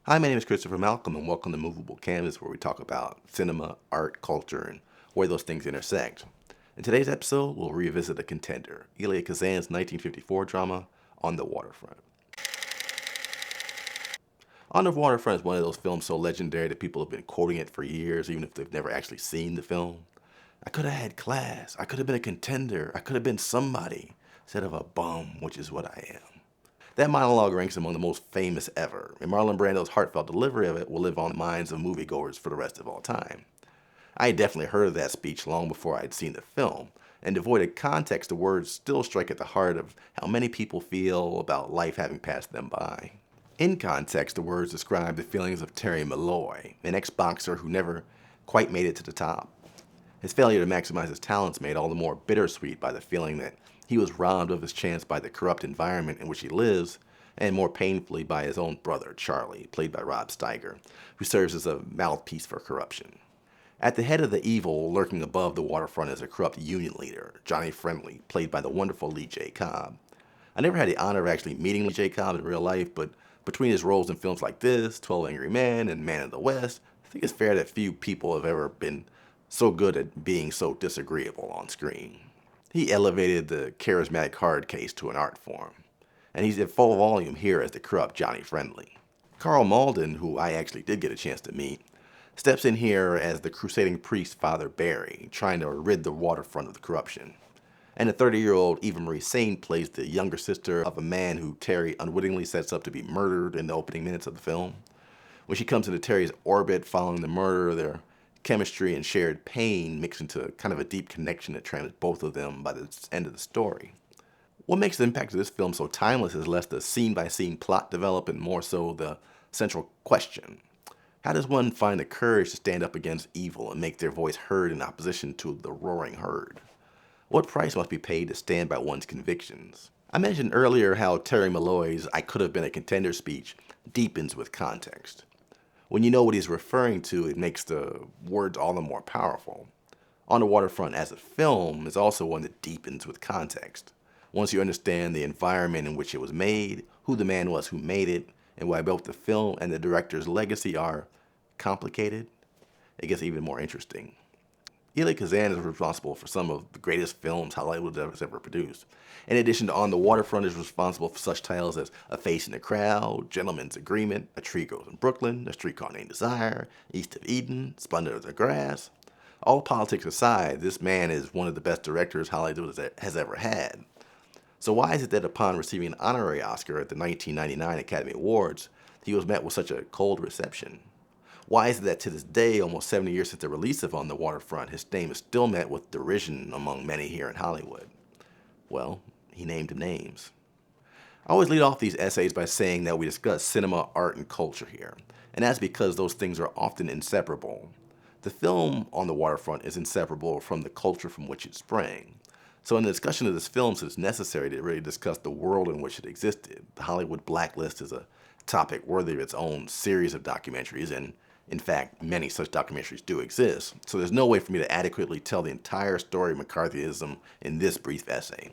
Hi, my name is Christopher Malcolm, and welcome to Movable Canvas, where we talk about cinema, art, culture, and where those things intersect. In today's episode, we'll revisit a contender, Elia Kazan's 1954 drama, On the Waterfront. On the Waterfront is one of those films so legendary that people have been quoting it for years, even if they've never actually seen the film. I could have had class. I could have been a contender. I could have been somebody instead of a bum, which is what I am. That monologue ranks among the most famous ever, and Marlon Brando's heartfelt delivery of it will live on the minds of moviegoers for the rest of all time. I had definitely heard of that speech long before I had seen the film, and devoid of context, the words still strike at the heart of how many people feel about life having passed them by. In context, the words describe the feelings of Terry Malloy, an ex-boxer who never quite made it to the top. His failure to maximize his talents made all the more bittersweet by the feeling that he was robbed of his chance by the corrupt environment in which he lives, and more painfully by his own brother, Charlie, played by Rob Steiger, who serves as a mouthpiece for corruption. At the head of the evil lurking above the waterfront is a corrupt union leader, Johnny Friendly, played by the wonderful Lee J. Cobb. I never had the honor of actually meeting Lee J. Cobb in real life, but between his roles in films like this, 12 Angry Men, and Man of the West, I think it's fair that few people have ever been so good at being so disagreeable on screen. He elevated the charismatic hard case to an art form, and he's in full volume here as the corrupt Johnny Friendly. Karl Malden, who I actually did get a chance to meet, steps in here as the crusading priest Father Barry, trying to rid the waterfront of the corruption. And the 30-year-old Eva Marie Saint plays the younger sister of a man who Terry unwittingly sets up to be murdered in the opening minutes of the film. When she comes into Terry's orbit following the murder, their chemistry and shared pain mix into kind of a deep connection that transcends both of them by the end of the story. What makes the impact of this film so timeless is less the scene-by-scene plot development, more so the central question. How does one find the courage to stand up against evil and make their voice heard in opposition to the roaring herd? What price must be paid to stand by one's convictions? I mentioned earlier how Terry Malloy's I Could Have Been a Contender speech deepens with context. When you know what he's referring to, it makes the words all the more powerful. On the Waterfront as a film is also one that deepens with context. Once you understand the environment in which it was made, who the man was who made it, and why both the film and the director's legacy are complicated, it gets even more interesting. Elia Kazan is responsible for some of the greatest films Hollywood has ever produced. In addition to On the Waterfront, is responsible for such titles as A Face in the Crowd, Gentleman's Agreement, A Tree Grows in Brooklyn, A Streetcar Named Desire, East of Eden, Splendor of the Grass. All politics aside, this man is one of the best directors Hollywood has ever had. So why is it that upon receiving an honorary Oscar at the 1999 Academy Awards, he was met with such a cold reception? Why is it that to this day, almost 70 years since the release of On the Waterfront, his name is still met with derision among many here in Hollywood? Well, he named names. I always lead off these essays by saying that we discuss cinema, art, and culture here, and that's because those things are often inseparable. The film On the Waterfront is inseparable from the culture from which it sprang. So in the discussion of this film, it's necessary to really discuss the world in which it existed. The Hollywood Blacklist is a topic worthy of its own series of documentaries, and in fact, many such documentaries do exist, so there's no way for me to adequately tell the entire story of McCarthyism in this brief essay.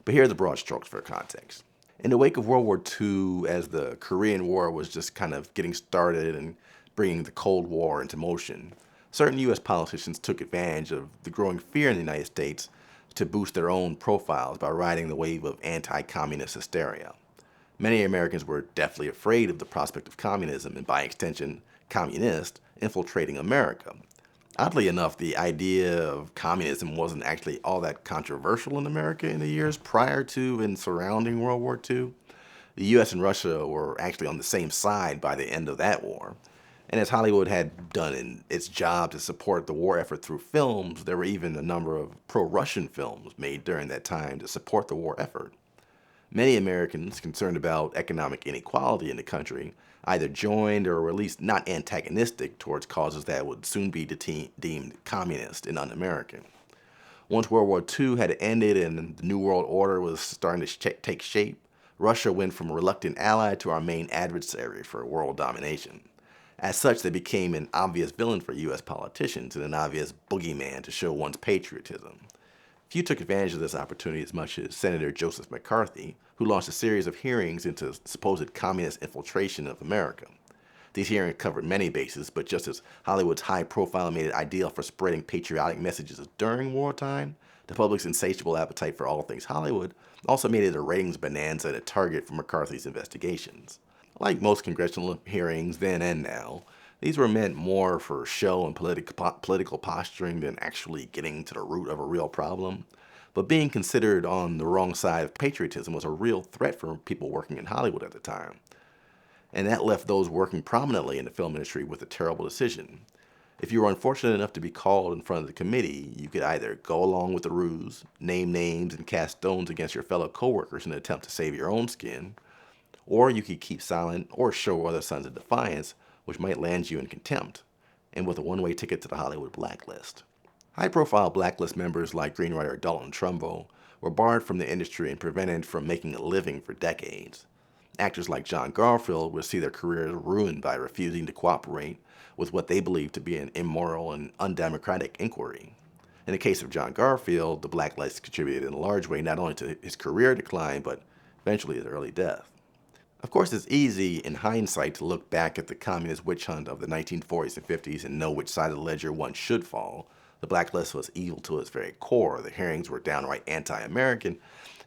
But here are the broad strokes for context. In the wake of World War II, as the Korean War was just kind of getting started and bringing the Cold War into motion, certain U.S. politicians took advantage of the growing fear in the United States to boost their own profiles by riding the wave of anti-communist hysteria. Many Americans were deathly afraid of the prospect of communism and, by extension, communists infiltrating America. Oddly enough, the idea of communism wasn't actually all that controversial in America in the years prior to and surrounding World War II. The US and Russia were actually on the same side by the end of that war. And as Hollywood had done in its job to support the war effort through films, there were even a number of pro-Russian films made during that time to support the war effort. Many Americans concerned about economic inequality in the country either joined or were at least not antagonistic towards causes that would soon be deemed communist and un-American. Once World War II had ended and the New World Order was starting to take shape, Russia went from a reluctant ally to our main adversary for world domination. As such, they became an obvious villain for U.S. politicians and an obvious boogeyman to show one's patriotism. Few took advantage of this opportunity as much as Senator Joseph McCarthy, who launched a series of hearings into supposed communist infiltration of America. These hearings covered many bases, but just as Hollywood's high profile made it ideal for spreading patriotic messages during wartime, the public's insatiable appetite for all things Hollywood also made it a ratings bonanza and a target for McCarthy's investigations. Like most congressional hearings then and now, these were meant more for show and political posturing than actually getting to the root of a real problem. But being considered on the wrong side of patriotism was a real threat for people working in Hollywood at the time. And that left those working prominently in the film industry with a terrible decision. If you were unfortunate enough to be called in front of the committee, you could either go along with the ruse, name names, and cast stones against your fellow coworkers in an attempt to save your own skin, or you could keep silent or show other signs of defiance, which might land you in contempt, and with a one-way ticket to the Hollywood Blacklist. High-profile Blacklist members like screenwriter Dalton Trumbo were barred from the industry and prevented from making a living for decades. Actors like John Garfield would see their careers ruined by refusing to cooperate with what they believed to be an immoral and undemocratic inquiry. In the case of John Garfield, the Blacklist contributed in a large way not only to his career decline, but eventually his early death. Of course, it's easy in hindsight to look back at the communist witch hunt of the 1940s and 50s and know which side of the ledger one should fall. The Blacklist was evil to its very core. The hearings were downright anti-American,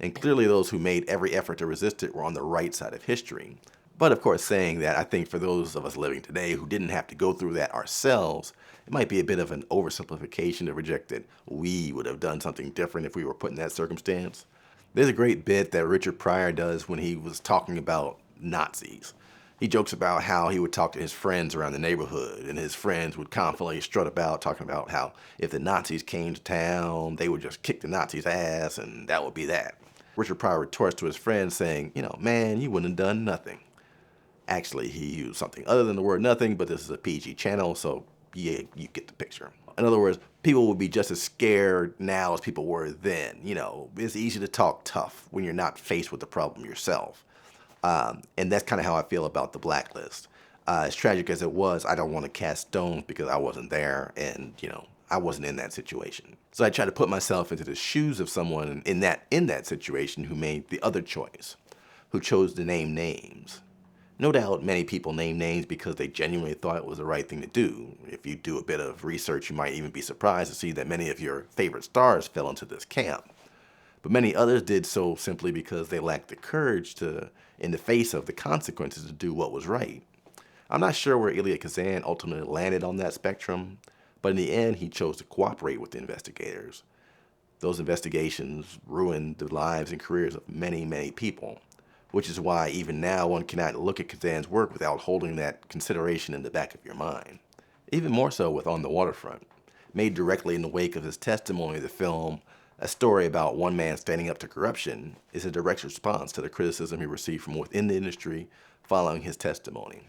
and clearly those who made every effort to resist it were on the right side of history. But of course, saying that, I think for those of us living today who didn't have to go through that ourselves, it might be a bit of an oversimplification to reject that we would have done something different if we were put in that circumstance. There's a great bit that Richard Pryor does when he was talking about Nazis. He jokes about how he would talk to his friends around the neighborhood, and his friends would confidently strut about talking about how if the Nazis came to town, they would just kick the Nazis' ass, and that would be that. Richard Pryor retorts to his friends saying, man, you wouldn't have done nothing. Actually, he used something other than the word nothing, but this is a PG channel, so yeah, you get the picture. In other words, people would be just as scared now as people were then. It's easy to talk tough when you're not faced with the problem yourself. And that's kind of how I feel about the Blacklist. As tragic as it was, I don't want to cast stones because I wasn't there and, I wasn't in that situation. So I try to put myself into the shoes of someone in that situation who made the other choice, who chose to name names. No doubt many people name names because they genuinely thought it was the right thing to do. If you do a bit of research, you might even be surprised to see that many of your favorite stars fell into this camp. But many others did so simply because they lacked the courage to, in the face of the consequences, to do what was right. I'm not sure where Elia Kazan ultimately landed on that spectrum, but in the end, he chose to cooperate with the investigators. Those investigations ruined the lives and careers of many, many people, which is why even now one cannot look at Kazan's work without holding that consideration in the back of your mind. Even more so with On the Waterfront. Made directly in the wake of his testimony, the film, a story about one man standing up to corruption, is a direct response to the criticism he received from within the industry following his testimony.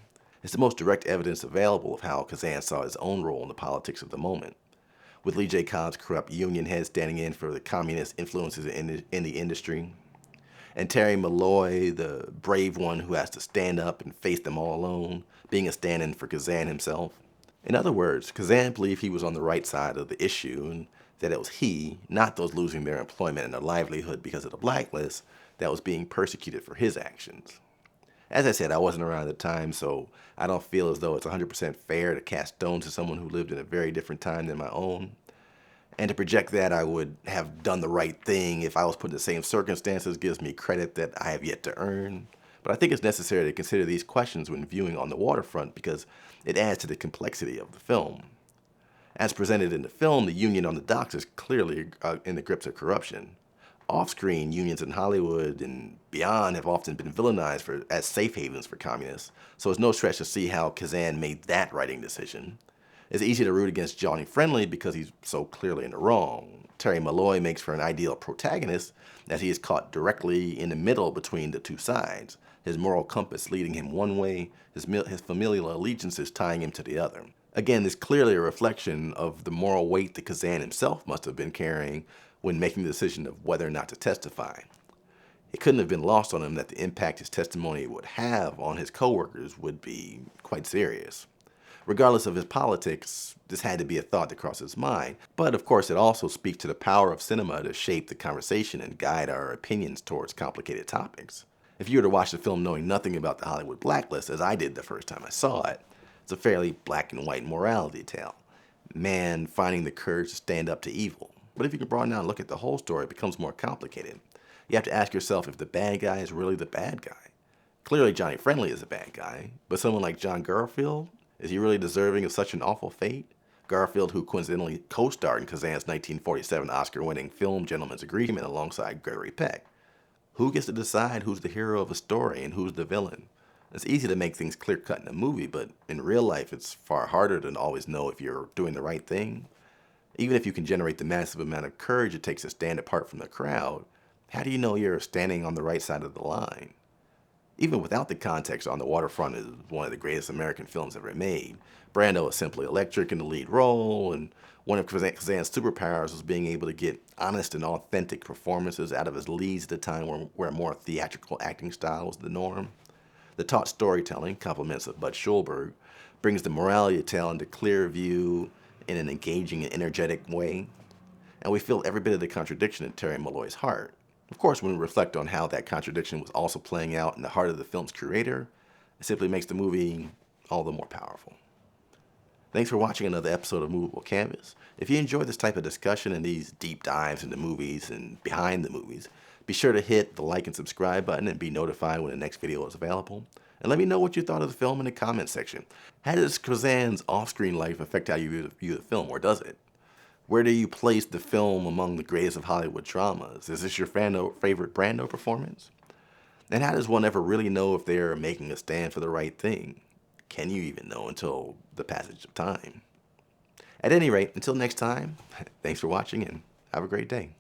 It's the most direct evidence available of how Kazan saw his own role in the politics of the moment. With Lee J. Cobb's corrupt union head standing in for the communist influences in the industry, and Terry Malloy, the brave one who has to stand up and face them all alone, being a stand-in for Kazan himself. In other words, Kazan believed he was on the right side of the issue and that it was he, not those losing their employment and their livelihood because of the blacklist, that was being persecuted for his actions. As I said, I wasn't around at the time, so I don't feel as though it's 100% fair to cast stones to someone who lived in a very different time than my own. And to project that I would have done the right thing if I was put in the same circumstances gives me credit that I have yet to earn. But I think it's necessary to consider these questions when viewing On the Waterfront because it adds to the complexity of the film. As presented in the film, the union on the docks is clearly in the grips of corruption. Off-screen, unions in Hollywood and beyond have often been villainized as safe havens for communists, so it's no stretch to see how Kazan made that writing decision. It's easy to root against Johnny Friendly because he's so clearly in the wrong. Terry Malloy makes for an ideal protagonist as he is caught directly in the middle between the two sides, his moral compass leading him one way, his familial allegiances tying him to the other. Again, this is clearly a reflection of the moral weight that Kazan himself must have been carrying when making the decision of whether or not to testify. It couldn't have been lost on him that the impact his testimony would have on his coworkers would be quite serious. Regardless of his politics, this had to be a thought that crossed his mind, but of course it also speaks to the power of cinema to shape the conversation and guide our opinions towards complicated topics. If you were to watch the film knowing nothing about the Hollywood Blacklist, as I did the first time I saw it, it's a fairly black and white morality tale. Man finding the courage to stand up to evil. But if you can broaden out and look at the whole story, it becomes more complicated. You have to ask yourself if the bad guy is really the bad guy. Clearly Johnny Friendly is a bad guy, but someone like John Garfield, is he really deserving of such an awful fate? Garfield, who coincidentally co-starred in Kazan's 1947 Oscar-winning film Gentleman's Agreement alongside Gregory Peck. Who gets to decide who's the hero of a story and who's the villain? It's easy to make things clear-cut in a movie, but in real life it's far harder to always know if you're doing the right thing. Even if you can generate the massive amount of courage it takes to stand apart from the crowd, how do you know you're standing on the right side of the line? Even without the context, On the Waterfront is one of the greatest American films ever made. Brando is simply electric in the lead role, and one of Kazan's superpowers was being able to get honest and authentic performances out of his leads at a time where a more theatrical acting style was the norm. The taut storytelling, compliments of Bud Schulberg, brings the morality tale into clear view in an engaging and energetic way, and we feel every bit of the contradiction in Terry Malloy's heart. Of course, when we reflect on how that contradiction was also playing out in the heart of the film's creator, it simply makes the movie all the more powerful. Thanks for watching another episode of Movable Canvas. If you enjoy this type of discussion and these deep dives into movies and behind the movies, be sure to hit the like and subscribe button and be notified when the next video is available. And let me know what you thought of the film in the comments section. How does Kazan's off-screen life affect how you view the film, or does it? Where do you place the film among the greatest of Hollywood dramas? Is this your favorite Brando performance? And how does one ever really know if they're making a stand for the right thing? Can you even know until the passage of time? At any rate, until next time, thanks for watching and have a great day.